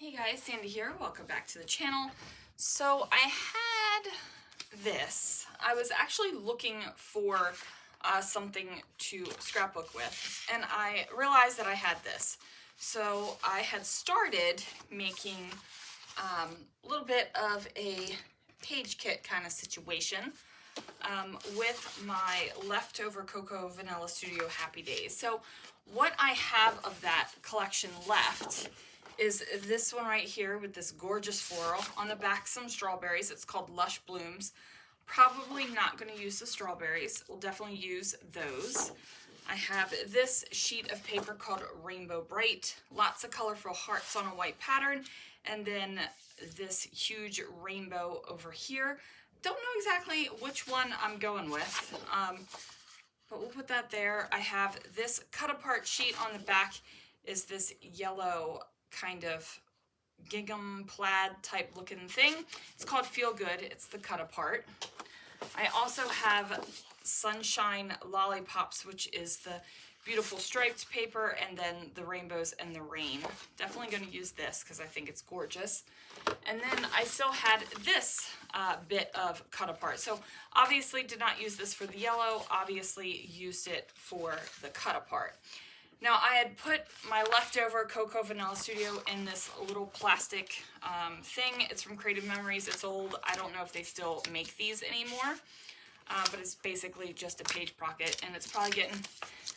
Hey guys, Sandy here. Welcome back to the channel. So I had this. I was actually looking for something to scrapbook with, and I realized that I had this. So I had started making a little bit of a page kit kind of situation with my leftover Cocoa Vanilla Studio Happy Days. So what I have of that collection left is this one right here with this gorgeous floral. On the back, some strawberries. It's called Lush Blooms. Probably not going to use the strawberries. We'll definitely use those. I have this sheet of paper called Rainbow Bright. Lots of colorful hearts on a white pattern. And then this huge rainbow over here. Don't know exactly which one I'm going with, but we'll put that there. I have this cut apart sheet on the back is this yellow kind of gingham plaid type looking thing. It's called Feel Good. It's the cut apart. I also have Sunshine Lollipops, which is the beautiful striped paper, and then the rainbows and the rain. Definitely going to use this because I think it's gorgeous. And then I still had this bit of cut apart. So obviously did not use this for the yellow, obviously used it for the cut apart. Now I had put my leftover Cocoa Vanilla Studio in this little plastic thing. It's from Creative Memories. It's old. I don't know if they still make these anymore, but it's basically just a page pocket, and it's probably getting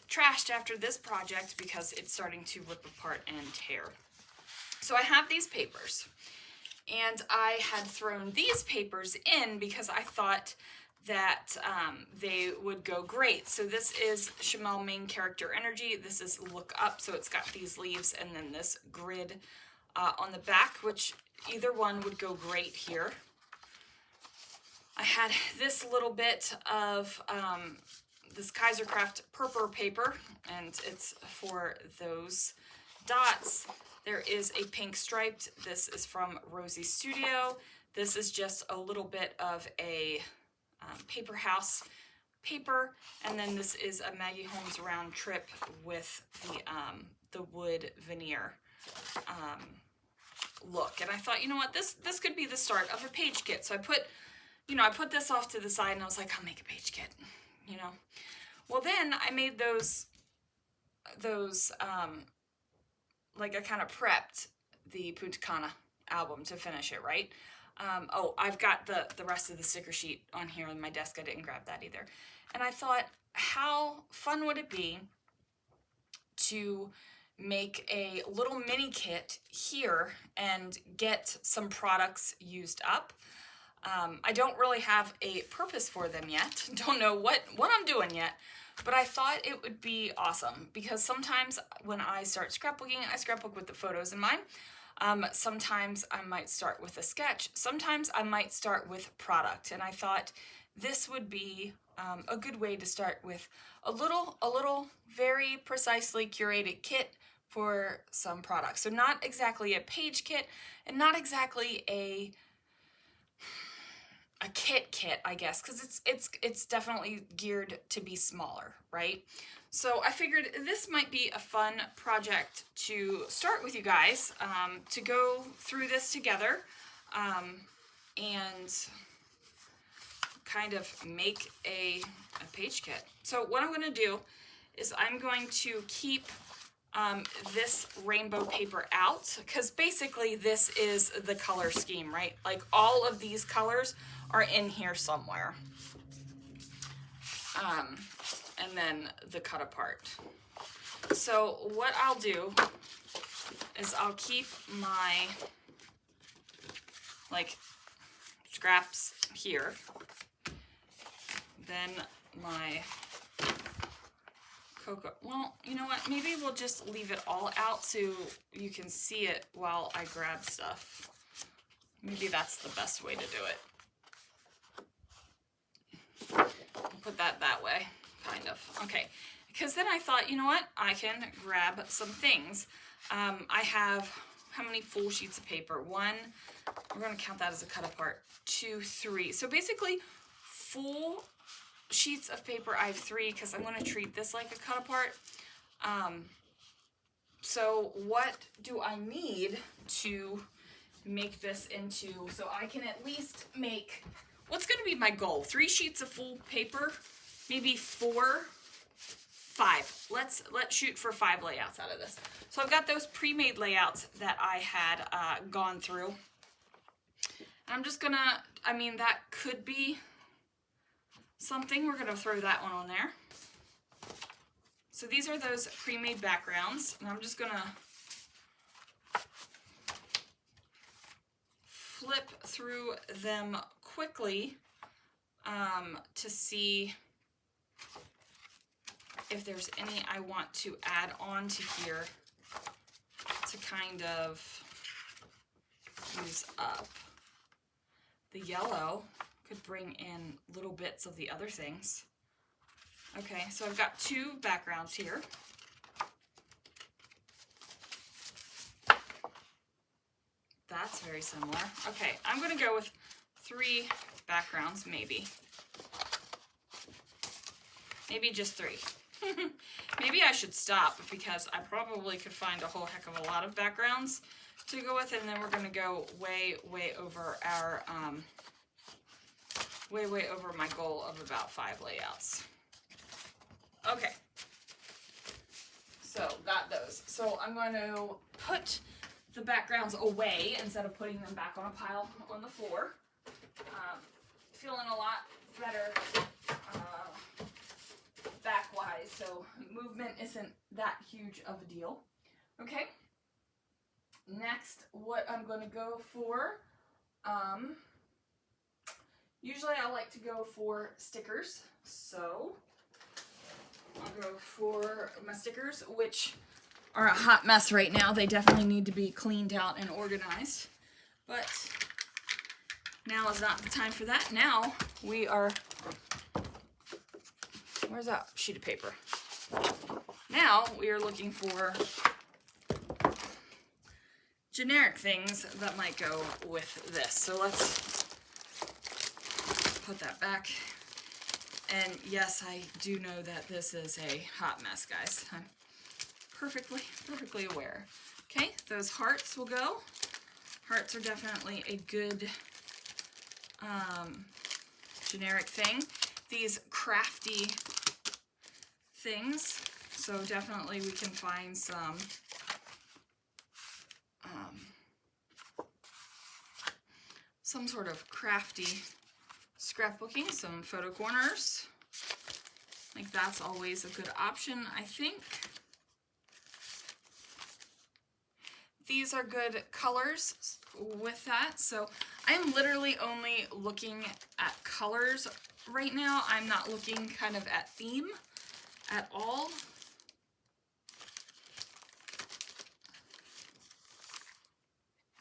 trashed after this project because it's starting to rip apart and tear. So I have these papers, and I had thrown these papers in because I thought that they would go great. So this is Chamel Main Character Energy. This is Look Up, so it's got these leaves and then this grid on the back, which either one would go great here. I had this little bit of this Kaisercraft purple paper, and it's for those dots. There is a pink striped. This is from Rosie Studio. This is just a little bit of a paper house paper, and then this is a Maggie Holmes round trip with the wood veneer look. And I thought, you know what, this could be the start of a page kit. So I put this off to the side, and I was like, I'll make a page kit, you know. Well, then I made those like I kind of prepped the Punta Cana album to finish it, right? Oh, I've got the rest of the sticker sheet on here on my desk. I didn't grab that either. And I thought, how fun would it be to make a little mini kit here and get some products used up. I don't really have a purpose for them yet. Don't know what I'm doing yet, but I thought it would be awesome because sometimes when I start scrapbooking, I scrapbook with the photos in mind. Sometimes I might start with a sketch. Sometimes I might start with product, and I thought this would be a good way to start with a little very precisely curated kit for some products. So not exactly a page kit, and not exactly a kit, I guess, because it's definitely geared to be smaller, right? So I figured this might be a fun project to start with you guys, to go through this together, and kind of make a page kit. So what I'm going to do is I'm going to keep this rainbow paper out, because basically this is the color scheme, right? Like all of these colors are in here somewhere. And then the cut apart. So what I'll do is I'll keep my like scraps here, then my cocoa. Well, you know what? Maybe we'll just leave it all out so you can see it while I grab stuff. Maybe that's the best way to do it. Put that way, kind of. Okay, because then I thought, you know what? I can grab some things. I have, how many full sheets of paper? One, we're going to count that as a cut apart. 2, 3. So basically, full sheets of paper, I have 3 because I'm going to treat this like a cut apart. So what do I need to make this into, so I can at least make, what's going to be my goal? 3 sheets of full paper, maybe 4, 5. Let's shoot for 5 layouts out of this. So I've got those pre-made layouts that I had gone through. I'm just gonna, I mean, that could be something. We're gonna throw that one on there. So these are those pre-made backgrounds, and I'm just gonna flip through them quickly to see if there's any I want to add on to here to kind of use up. The yellow could bring in little bits of the other things. Okay, so I've got 2 backgrounds here. That's very similar. Okay, I'm gonna go with 3 backgrounds, maybe. Maybe just 3. Maybe I should stop because I probably could find a whole heck of a lot of backgrounds to go with, and then we're gonna go way over our, way over my goal of about 5 layouts. Okay, so got those. So I'm going to put the backgrounds away instead of putting them back on a pile on the floor. Feeling a lot better back-wise, so movement isn't that huge of a deal. Okay, next what I'm going to go for, usually I like to go for stickers, so I'll go for my stickers, which are a hot mess right now. They definitely need to be cleaned out and organized, but now is not the time for that. Now we are, where's that sheet of paper? Now we are looking for generic things that might go with this. So let's put that back. And yes, I do know that this is a hot mess, guys. I'm perfectly aware. Okay, those hearts will go. Hearts are definitely a good generic thing. These crafty things, so definitely we can find some sort of crafty scrapbooking, some photo corners. Like that's always a good option, I think. These are good colors with that. So I'm literally only looking at colors right now. I'm not looking kind of at theme at all.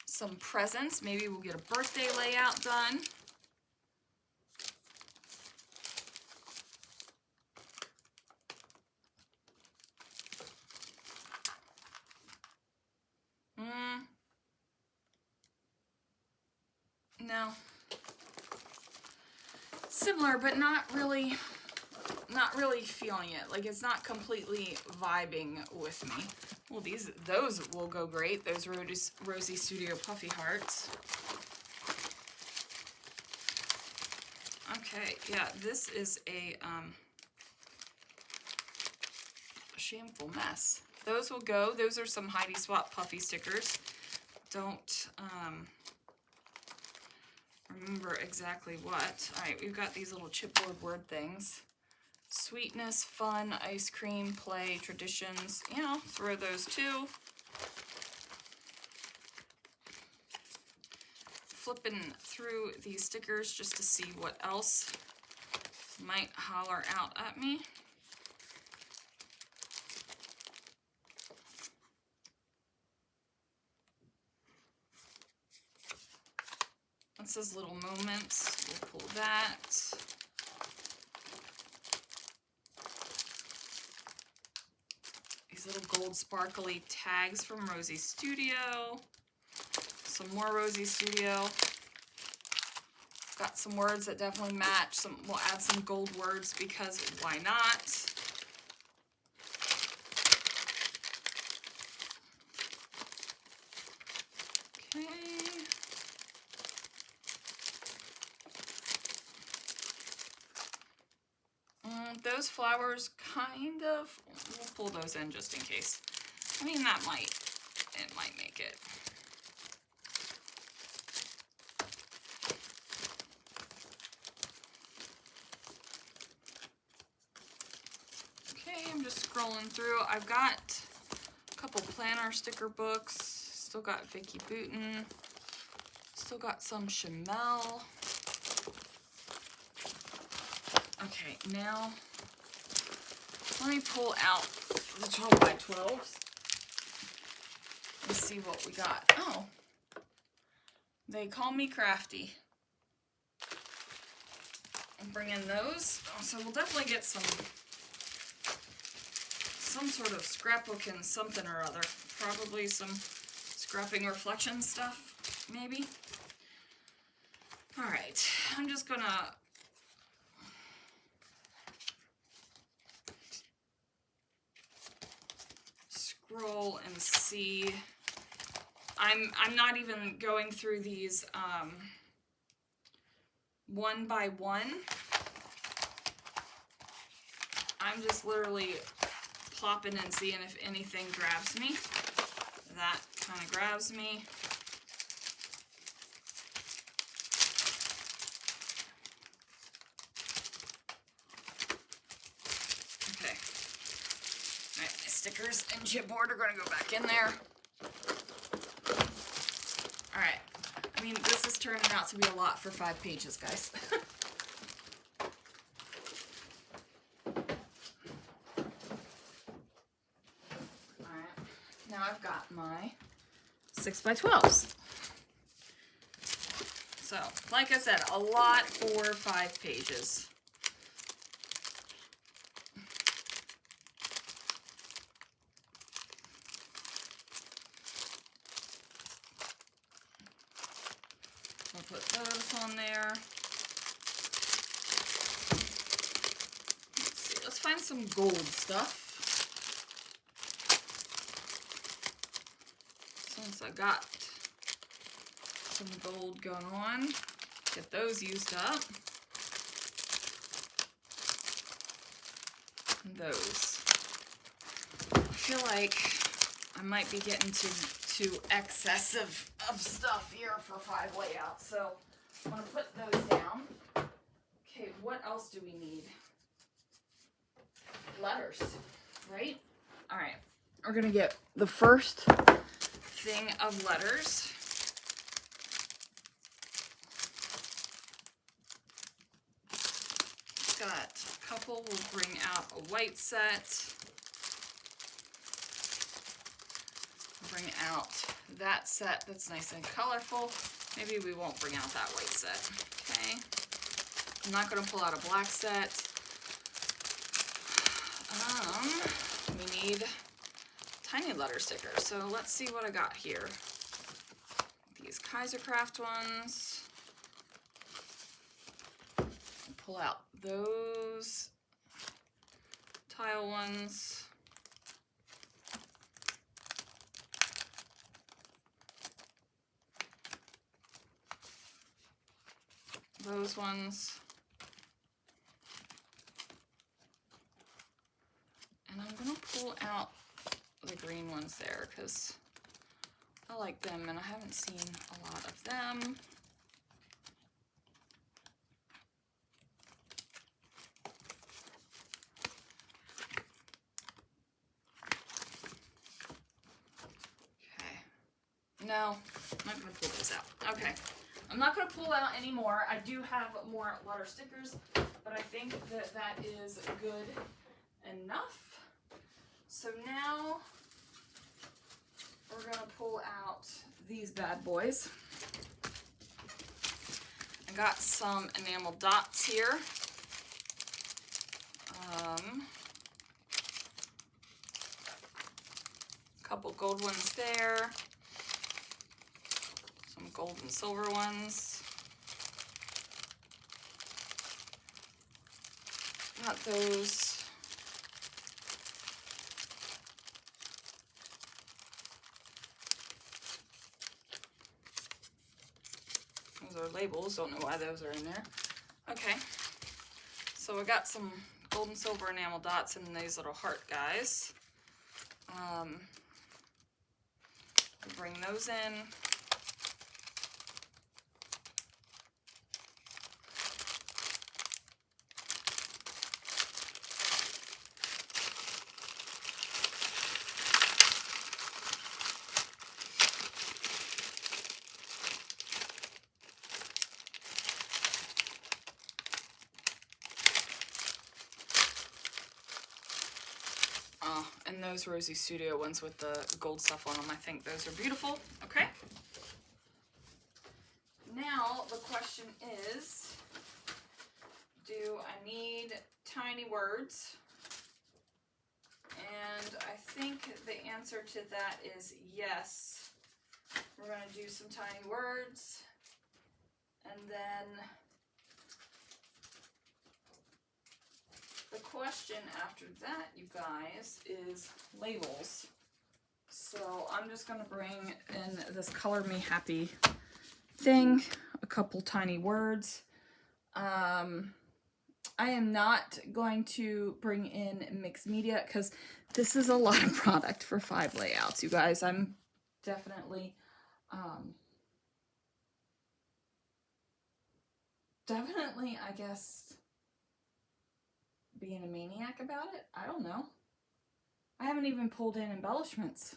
Some presents. Maybe we'll get a birthday layout done. No. Similar, but not really feeling it. Like it's not completely vibing with me. Well, those will go great. Those Rosy Studio Puffy Hearts. Okay, yeah, this is a shameful mess. Those will go. Those are some Heidi Swap Puffy stickers. Don't remember exactly what. All right, we've got these little chipboard word things. Sweetness, fun, ice cream, play, traditions. You know, throw those too. Flipping through these stickers just to see what else might holler out at me. It says little moments. We'll pull that. These little gold sparkly tags from Rosy Studio. Some more Rosy Studio. Got some words that definitely match. We'll add some gold words because why not? Okay. Those flowers kind of, we'll pull those in just in case. I mean, it might make it. Okay, I'm just scrolling through. I've got a couple planner sticker books. Still got Vicky Booten. Still got some Chamel. Okay, now let me pull out the 12 by 12s. Let's see what we got. Oh, they call me crafty. I'm bringing those. Oh, so we'll definitely get some sort of scrapbooking something or other. Probably some scrapping reflection stuff, maybe. All right, I'm just gonna scroll and see. I'm not even going through these one by one. I'm just literally plopping and seeing if anything grabs me. That kind of grabs me. Okay. All right, my stickers and chipboard are going to go back in there. All right. I mean, this is turning out to be a lot for 5 pages, guys. Alright, now I've got my 6 by 12s. So, like I said, a lot for 5 pages. I'll put those on there. Let's see, let's find some gold stuff. Since I got some gold going on, get those used up. And those. I feel like I might be getting to excess of stuff here for 5 layouts, so I'm going to put those down. Okay, what else do we need? Letters, right? All right, we're going to get the first thing of letters. Got a couple. We'll bring out a white set. Bring out that set that's nice and colorful. Maybe we won't bring out that white set. Okay. I'm not going to pull out a black set. We need tiny letter stickers. So let's see what I got here. These Kaisercraft ones. Pull out those tile ones. Those ones. And I'm going to pull out the green ones there because I like them and I haven't seen a lot of them. Okay. No, I'm not going to pull those out. Okay. I'm not going to pull out any more. I do have more letter stickers, but I think that that is good enough. So now we're going to pull out these bad boys. I got some enamel dots here. A couple gold ones there. Some gold and silver ones. Got those. Those are labels. Don't know why those are in there. Okay. So I got some gold and silver enamel dots and these little heart guys. Bring those in. And those Rosie Studio ones with the gold stuff on them, I think those are beautiful. Okay. Now the question is, do I need tiny words? And I think the answer to that is yes. We're going to do some tiny words, and then the question after that, you guys, is labels. So I'm just going to bring in this Color Me Happy thing, a couple tiny words. I am not going to bring in mixed media because this is a lot of product for 5 layouts, you guys. I'm definitely, I guess, being a maniac about it. I don't know. I haven't even pulled in embellishments.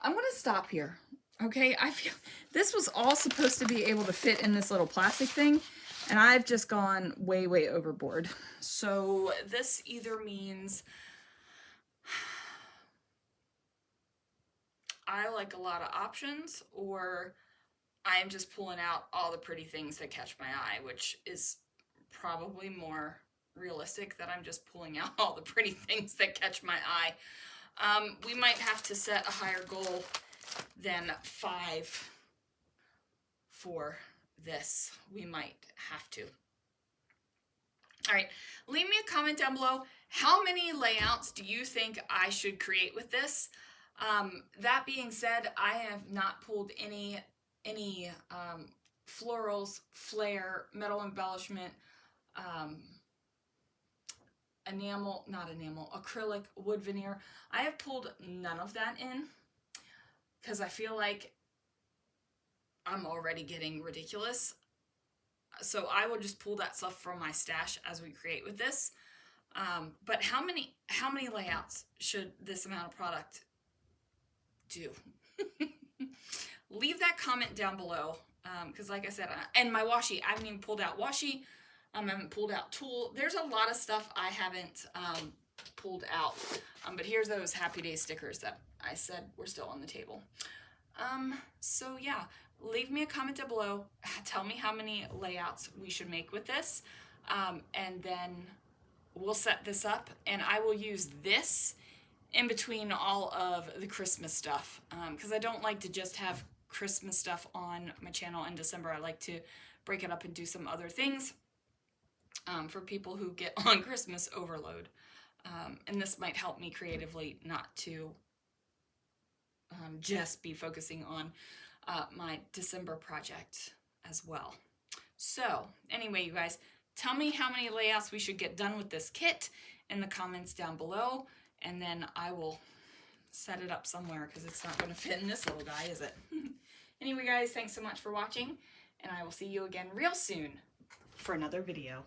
I'm going to stop here. Okay, I feel this was all supposed to be able to fit in this little plastic thing, and I've just gone way, way overboard. So this either means I like a lot of options, or I'm just pulling out all the pretty things that catch my eye, which is probably more realistic, that I'm just pulling out all the pretty things that catch my eye. We might have to set a higher goal than 5 for this. We might have to. All right, leave me a comment down below. How many layouts do you think I should create with this? That being said, I have not pulled any florals, flare, metal embellishment, acrylic, wood veneer. I have pulled none of that in because I feel like I'm already getting ridiculous. So I will just pull that stuff from my stash as we create with this. But how many layouts should this amount of product do? Leave that comment down below, because like I said, and my washi, I haven't even pulled out washi. I haven't pulled out tulle. There's a lot of stuff I haven't pulled out. But here's those Happy Day stickers that I said were still on the table. So yeah, leave me a comment down below. Tell me how many layouts we should make with this. And then we'll set this up, and I will use this in between all of the Christmas stuff, because I don't like to just have Christmas stuff on my channel in December. I like to break it up and do some other things for people who get on Christmas overload. And this might help me creatively not to just be focusing on my December project as well. So anyway, you guys, tell me how many layouts we should get done with this kit in the comments down below, and then I will set it up somewhere because it's not going to fit in this little guy, is it? Anyway, guys, thanks so much for watching, and I will see you again real soon for another video.